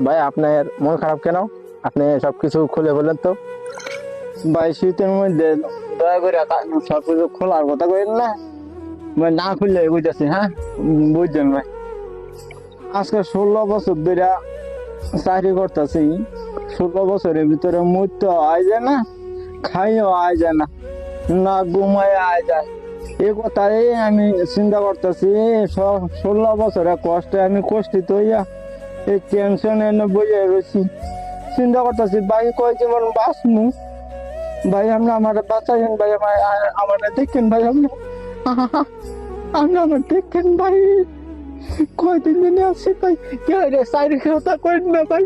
ভাই আপনার মন খারাপ কেন? আপনি সবকিছু খুলে বলেন তো। ভাই শীতের মধ্যে দয়া করে সবকিছু খোলার কথা কইেন না ভাই, না খুললে বুঝতেছি। হ্যাঁ, বুঝছেন ভাই, আজকে 16 বছর ধরে চাকরি করতেছি। 16 বছরের ভিতরে মরতে আয় যায় না, খাইও আয় যায় না, না ঘুমাই আয় যায়। এই কথাই আমি চিন্তা করতেছি। 16 বছরের কষ্টে আমি কষ্টিত হইয়া এই টেনশন এনে বইয়া রয়েছি। চিন্তা করতেছি ভাই কয় জীবন বাঁচমু। ভাই আপনি আমার বাঁচাইন ভাই, আমার দেখেন ভাই, আপনি আপনি আমার দেখেন ভাই। কয়দিন দিনে আসছি ভাই, কে সাইড কথা করেন না ভাই।